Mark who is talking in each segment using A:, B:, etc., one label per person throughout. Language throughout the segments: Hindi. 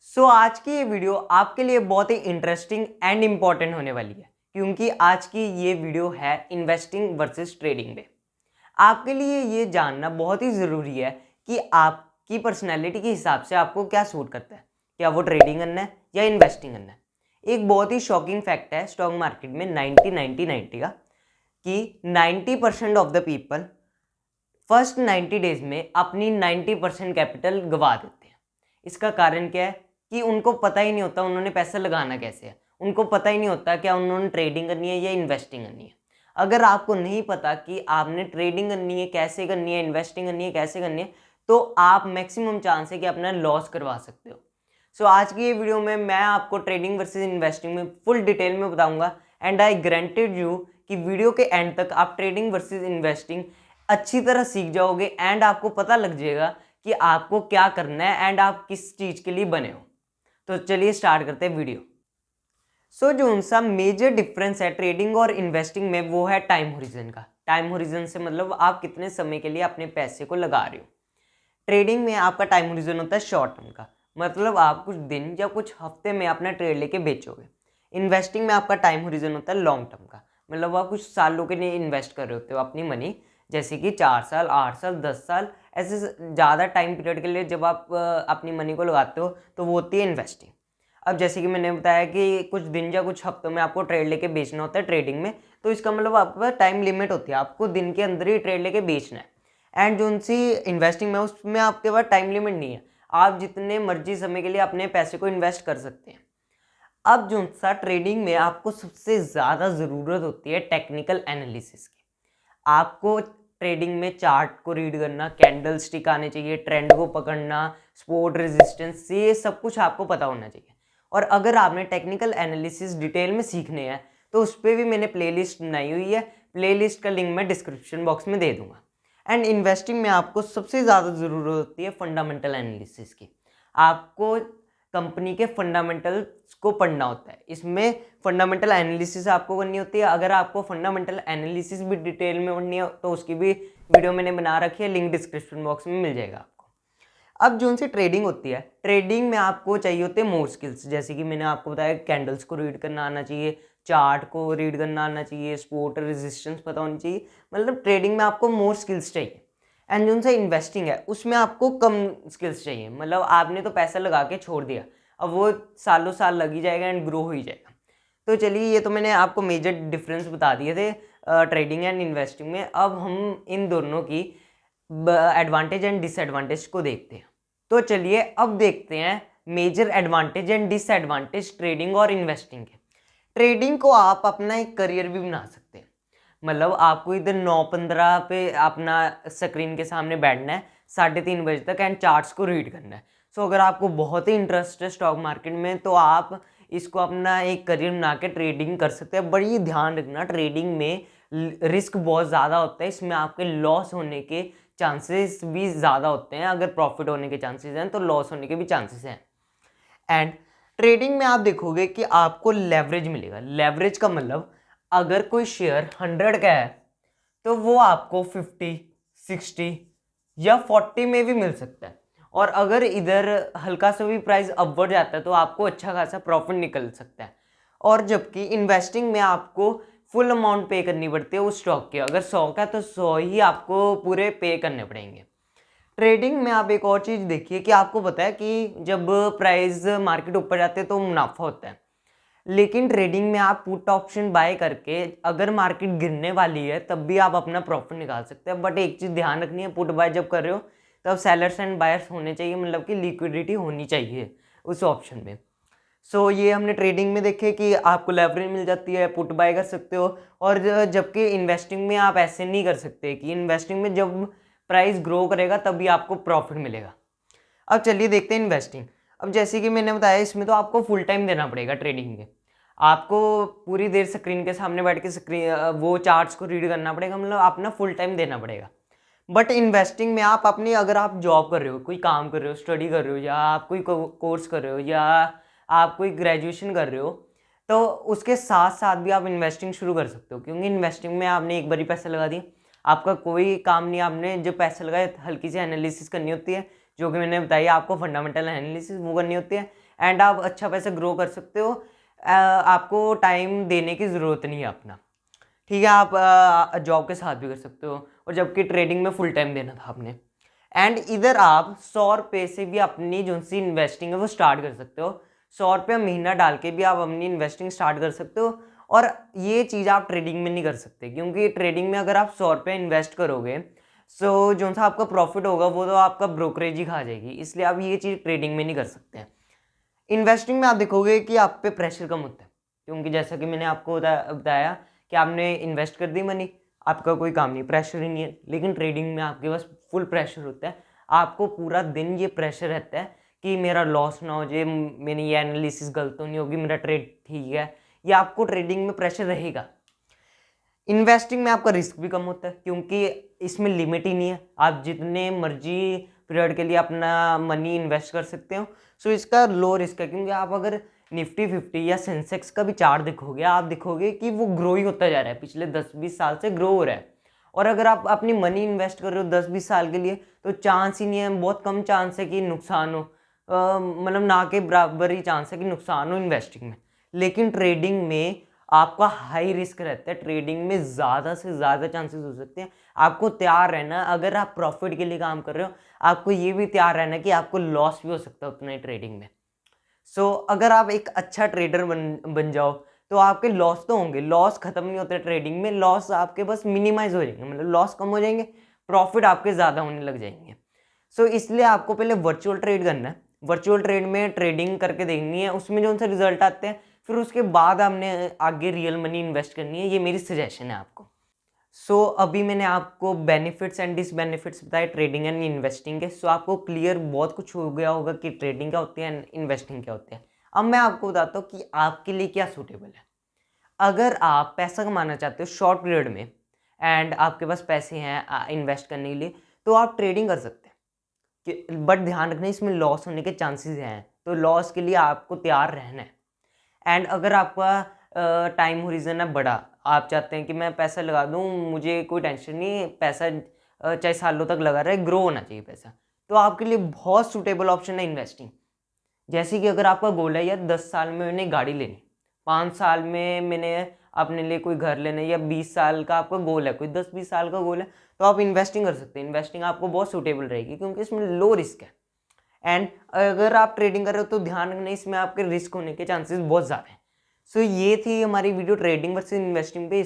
A: आज की ये वीडियो आपके लिए बहुत ही इंटरेस्टिंग एंड इम्पॉर्टेंट होने वाली है क्योंकि आज की ये वीडियो है इन्वेस्टिंग वर्सेस ट्रेडिंग में। आपके लिए ये जानना बहुत ही ज़रूरी है कि आपकी पर्सनैलिटी के हिसाब से आपको क्या सूट करता है, क्या वो ट्रेडिंग करना है या इन्वेस्टिंग करना है। एक बहुत ही शॉकिंग फैक्ट है स्टॉक मार्केट में 90 का कि 90% of the people first 90 days में अपनी 90% कैपिटल गवा देते हैं। इसका कारण क्या है कि उनको पता ही नहीं होता उन्होंने पैसा लगाना कैसे है। उनको पता ही नहीं होता क्या उन्होंने ट्रेडिंग करनी है या इन्वेस्टिंग करनी है। अगर आपको नहीं पता कि आपने ट्रेडिंग करनी है कैसे करनी है, इन्वेस्टिंग करनी है कैसे करनी है, तो आप मैक्सिमम चांस है कि अपना लॉस करवा सकते हो। आज की ये वीडियो में मैं आपको ट्रेडिंग वर्सेस इन्वेस्टिंग में फुल डिटेल में बताऊंगा एंड आई ग्रांटेड यू कि वीडियो के एंड तक आप ट्रेडिंग वर्सेस इन्वेस्टिंग अच्छी तरह सीख जाओगे एंड आपको पता लग जाएगा कि आपको क्या करना है एंड आप किस चीज़ के लिए बने हो। तो चलिए स्टार्ट करते हैं वीडियो। जो उनसा मेजर डिफरेंस है ट्रेडिंग और इन्वेस्टिंग में वो है टाइम होरिजन का। टाइम होरिजन से मतलब आप कितने समय के लिए अपने पैसे को लगा रहे हो। ट्रेडिंग में आपका टाइम होरिजन होता है शॉर्ट टर्म का, मतलब आप कुछ दिन या कुछ हफ्ते में अपना ट्रेड लेके बेचोगे। इन्वेस्टिंग में आपका टाइम होरिजन होता है लॉन्ग टर्म का, मतलब आप कुछ सालों के लिए इन्वेस्ट कर रहे होते हो अपनी मनी, जैसे कि 4 साल 8 साल 10 साल, ऐसे ज़्यादा टाइम पीरियड के लिए जब आप अपनी मनी को लगाते हो तो वो होती है इन्वेस्टिंग। अब जैसे कि मैंने बताया कि कुछ दिन या कुछ हफ्तों में आपको ट्रेड लेके बेचना होता है ट्रेडिंग में, तो इसका मतलब आपके पास टाइम लिमिट होती है, आपको दिन के अंदर ही ट्रेड लेके बेचना है। एंड जो उनसी इन्वेस्टिंग में उसमें आपके पास टाइम लिमिट नहीं है, आप जितने मर्जी समय के लिए अपने पैसे को इन्वेस्ट कर सकते हैं। अब जो सा ट्रेडिंग में आपको सबसे ज़्यादा ज़रूरत होती है टेक्निकल एनालिसिस की। आपको ट्रेडिंग में चार्ट को रीड करना, कैंडल स्टिक आने चाहिए, ट्रेंड को पकड़ना, सपोर्ट रेजिस्टेंस, ये सब कुछ आपको पता होना चाहिए। और अगर आपने टेक्निकल एनालिसिस डिटेल में सीखने हैं तो उस पर भी मैंने प्लेलिस्ट बनाई हुई है, प्लेलिस्ट का लिंक मैं डिस्क्रिप्शन बॉक्स में दे दूंगा। एंड इन्वेस्टिंग में आपको सबसे ज़्यादा ज़रूरत होती है फंडामेंटल एनालिसिस की। आपको कंपनी के फंडामेंटल्स को पढ़ना होता है, इसमें फंडामेंटल एनालिसिस आपको करनी होती है। अगर आपको फंडामेंटल एनालिसिस भी डिटेल में पढ़नी है तो उसकी भी वीडियो मैंने बना रखी है, लिंक डिस्क्रिप्शन बॉक्स में मिल जाएगा आपको। अब जो उनसे ट्रेडिंग होती है, ट्रेडिंग में आपको चाहिए होते हैं मोर स्किल्स, जैसे कि मैंने आपको बताया कैंडल्स को रीड करना आना चाहिए, चार्ट को रीड करना आना चाहिए, सपोर्ट रेजिस्टेंस पता होनी चाहिए, मतलब ट्रेडिंग में आपको मोर स्किल्स चाहिए। एंड जो उनसे इन्वेस्टिंग है उसमें आपको कम स्किल्स चाहिए, मतलब आपने तो पैसा लगा के छोड़ दिया, अब वो सालों साल लग ही जाएगा एंड ग्रो हो ही जाएगा। तो चलिए ये तो मैंने आपको मेजर डिफरेंस बता दिए थे ट्रेडिंग एंड इन्वेस्टिंग में। अब हम इन दोनों की एडवांटेज एंड डिसएडवांटेज को देखते हैं। तो चलिए अब देखते हैं major advantage and disadvantage trading और इन्वेस्टिंग के। ट्रेडिंग को आप अपना एक करियर भी बना सकते हैं, मतलब आपको इधर 9:15 पे अपना स्क्रीन के सामने बैठना है 3:30 बजे तक एंड चार्ट्स को रीड करना है। अगर आपको बहुत ही इंटरेस्ट है स्टॉक मार्केट में तो आप इसको अपना एक करियर बना के ट्रेडिंग कर सकते हैं। बड़ी ध्यान रखना, ट्रेडिंग में रिस्क बहुत ज़्यादा होता है, इसमें आपके लॉस होने के चांसेस भी ज़्यादा होते हैं। अगर प्रॉफिट होने के चांसेस हैं तो लॉस होने के भी चांसेस हैं। एंड ट्रेडिंग में आप देखोगे कि आपको लेवरेज मिलेगा। लेवरेज का मतलब अगर कोई शेयर 100 का है तो वो आपको 50, 60 या 40 में भी मिल सकता है, और अगर इधर हल्का सा भी प्राइस अपवर्ड जाता है तो आपको अच्छा खासा प्रॉफिट निकल सकता है। और जबकि इन्वेस्टिंग में आपको फुल अमाउंट पे करनी पड़ती है उस स्टॉक के, अगर 100 का तो 100 ही आपको पूरे पे करने पड़ेंगे। ट्रेडिंग में आप एक और चीज़ देखिए कि आपको पता है कि जब प्राइस मार्केट ऊपर जाते हैं तो मुनाफा होता है, लेकिन ट्रेडिंग में आप पुट ऑप्शन बाय करके अगर मार्केट गिरने वाली है तब भी आप अपना प्रॉफिट निकाल सकते हैं। बट एक चीज़ ध्यान रखनी है, पुट बाय जब कर रहे हो तब सेलर्स एंड बायर्स होने चाहिए, मतलब कि लिक्विडिटी होनी चाहिए उस ऑप्शन में। ये हमने ट्रेडिंग में देखे कि आपको लेवरेज मिल जाती है, पुट बाय कर सकते हो। और जबकि इन्वेस्टिंग में आप ऐसे नहीं कर सकते कि इन्वेस्टिंग में जब प्राइस ग्रो करेगा तभी आपको प्रॉफिट मिलेगा। अब चलिए देखते हैं इन्वेस्टिंग। अब जैसे कि मैंने बताया इसमें तो आपको फुल टाइम देना पड़ेगा ट्रेडिंग में, आपको पूरी देर स्क्रीन के सामने बैठ के वो चार्ट्स को रीड करना पड़ेगा, मतलब अपना फुल टाइम देना पड़ेगा। बट इन्वेस्टिंग में आप अपनी, अगर आप जॉब कर रहे हो, कोई काम कर रहे हो, स्टडी कर रहे हो, या आप कोई कोर्स कर रहे हो, या आप कोई ग्रेजुएशन कर रहे हो, तो उसके साथ साथ भी आप इन्वेस्टिंग शुरू कर सकते हो। क्योंकि इन्वेस्टिंग में आपने एक बार ही पैसा लगा दिया, आपका कोई काम नहीं, आपने जो पैसा लगाया हल्की सी एनालिसिस करनी होती है, जो कि मैंने बताया आपको फंडामेंटल एनालिसिस वो करनी होती है। एंड आप अच्छा पैसा ग्रो कर सकते हो। आपको टाइम देने की ज़रूरत नहीं है अपना, ठीक है। आप जॉब के साथ भी कर सकते हो, और जबकि ट्रेडिंग में फुल टाइम देना था आपने। एंड इधर आप 100 रुपये से भी अपनी जो सी इन्वेस्टिंग है वो स्टार्ट कर सकते हो। 100 रुपये महीना डाल के भी आप अपनी इन्वेस्टिंग स्टार्ट कर सकते हो। और ये चीज़ आप ट्रेडिंग में नहीं कर सकते, क्योंकि ट्रेडिंग में अगर आप 100 रुपये इन्वेस्ट करोगे सो जो सा आपका प्रॉफिट होगा वो तो आपका ब्रोकरेज ही खा जाएगी, इसलिए आप ये चीज़ ट्रेडिंग में नहीं कर सकते हैं। इन्वेस्टिंग में आप देखोगे कि आप पे प्रेशर कम होता है, क्योंकि जैसा कि मैंने आपको बताया कि आपने इन्वेस्ट कर दी मनी, आपका कोई काम नहीं, प्रेशर ही नहीं है। लेकिन ट्रेडिंग में आपके पास फुल प्रेशर होता है, आपको पूरा दिन ये प्रेशर रहता है कि मेरा लॉस ना हो जाए, मेरी ये एनालिसिस गलत तो नहीं होगी, मेरा ट्रेड ठीक है। ये आपको ट्रेडिंग में प्रेशर रहेगा। इन्वेस्टिंग में आपका रिस्क भी कम होता है, क्योंकि इसमें लिमिट ही नहीं है, आप जितने मर्जी पीरियड के लिए अपना मनी इन्वेस्ट कर सकते हो। सो इसका लो रिस्क है, क्योंकि आप अगर निफ्टी 50 या सेंसेक्स का भी चार्ट देखोगे, आप देखोगे कि वो ग्रो ही होता जा रहा है, पिछले 10-20 साल से ग्रो हो रहा है। और अगर आप अपनी मनी इन्वेस्ट कर रहे हो 10-20 साल के लिए, तो चांस ही नहीं है, बहुत कम चांस है कि नुकसान हो, मतलब ना के बराबर ही चांस है कि नुकसान हो इन्वेस्टिंग में। लेकिन ट्रेडिंग में आपका हाई रिस्क रहता है, ट्रेडिंग में ज़्यादा से ज़्यादा चांसेस हो सकते हैं। आपको तैयार रहना, अगर आप प्रॉफिट के लिए काम कर रहे हो, आपको ये भी तैयार रहना कि आपको लॉस भी हो सकता है उतना ही ट्रेडिंग में। अगर आप एक अच्छा ट्रेडर बन जाओ तो आपके लॉस तो होंगे, लॉस खत्म नहीं होते ट्रेडिंग में, लॉस आपके बस मिनिमाइज हो जाएंगे, मतलब लॉस कम हो जाएंगे, प्रॉफिट आपके ज़्यादा होने लग जाएंगे। इसलिए आपको पहले वर्चुअल ट्रेड करना है। वर्चुअल ट्रेड में ट्रेडिंग करके देखनी है, उसमें जो उनसे रिजल्ट आते हैं, फिर उसके बाद हमने आगे रियल मनी इन्वेस्ट करनी है। ये मेरी सजेशन है आपको। अभी मैंने आपको बेनिफिट्स एंड डिसबेनिफिट्स बताए ट्रेडिंग एंड इन्वेस्टिंग के। आपको क्लियर बहुत कुछ हो गया होगा कि ट्रेडिंग क्या होती है एंड इन्वेस्टिंग क्या होती है। अब मैं आपको बताता हूँ कि आपके लिए क्या सूटेबल है। अगर आप पैसा कमाना चाहते हो शॉर्ट पीरियड में एंड आपके पास पैसे हैं इन्वेस्ट करने के लिए, तो आप ट्रेडिंग कर सकते हैं कि, बट ध्यान रखना इसमें लॉस होने के चांसेस हैं, तो लॉस के लिए आपको तैयार रहना है। एंड अगर आपका टाइम होरिजन है बड़ा, आप चाहते हैं कि मैं पैसा लगा दूं, मुझे कोई टेंशन नहीं, पैसा चाहे सालों तक लगा रहे, ग्रो होना चाहिए पैसा, तो आपके लिए बहुत सूटेबल ऑप्शन है इन्वेस्टिंग। जैसे कि अगर आपका गोल है यार 10 साल में मैंने गाड़ी लेनी, 5 साल में मैंने अपने लिए कोई घर लेना, या 20 साल का आपका गोल है, कोई 10-20 साल का गोल है, तो आप इन्वेस्टिंग कर सकते हैं। इन्वेस्टिंग आपको बहुत सूटेबल रहेगी, क्योंकि इसमें लो रिस्क है। एंड अगर आप ट्रेडिंग कर रहे हो तो ध्यान रखना इसमें आपके रिस्क होने के चांसेस बहुत ज़्यादा हैं। ये थी हमारी वीडियो ट्रेडिंग वर्सेस इन्वेस्टिंग पे।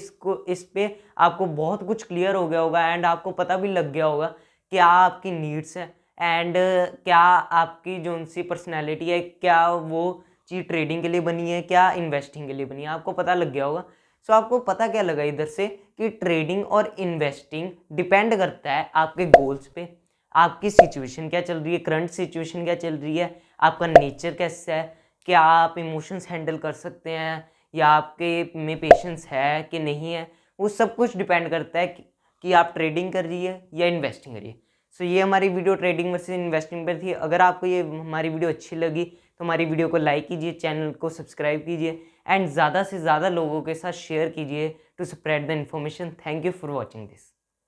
A: इस पे आपको बहुत कुछ क्लियर हो गया होगा, एंड आपको पता भी लग गया होगा क्या आपकी नीड्स है, एंड क्या आपकी जो सी पर्सनैलिटी है, क्या वो चीज़ ट्रेडिंग के लिए बनी है, क्या इन्वेस्टिंग के लिए बनी है, आपको पता लग गया होगा। आपको पता क्या लगा इधर से कि ट्रेडिंग और इन्वेस्टिंग डिपेंड करता है आपके गोल्स पे, आपकी सिचुएशन क्या चल रही है, करंट सिचुएशन क्या चल रही है, आपका नेचर कैसा है, क्या आप इमोशंस हैंडल कर सकते हैं, या आपके में पेशेंस है कि नहीं है। वो सब कुछ डिपेंड करता है कि आप ट्रेडिंग कर रही है या इन्वेस्टिंग कर रही है। ये हमारी वीडियो ट्रेडिंग वर्सेस इन्वेस्टिंग पर थी। अगर आपको ये हमारी वीडियो अच्छी लगी तो हमारी वीडियो को लाइक कीजिए, चैनल को सब्सक्राइब कीजिए, एंड ज़्यादा से ज़्यादा लोगों के साथ शेयर कीजिए to spread the information. Thank you for watching this.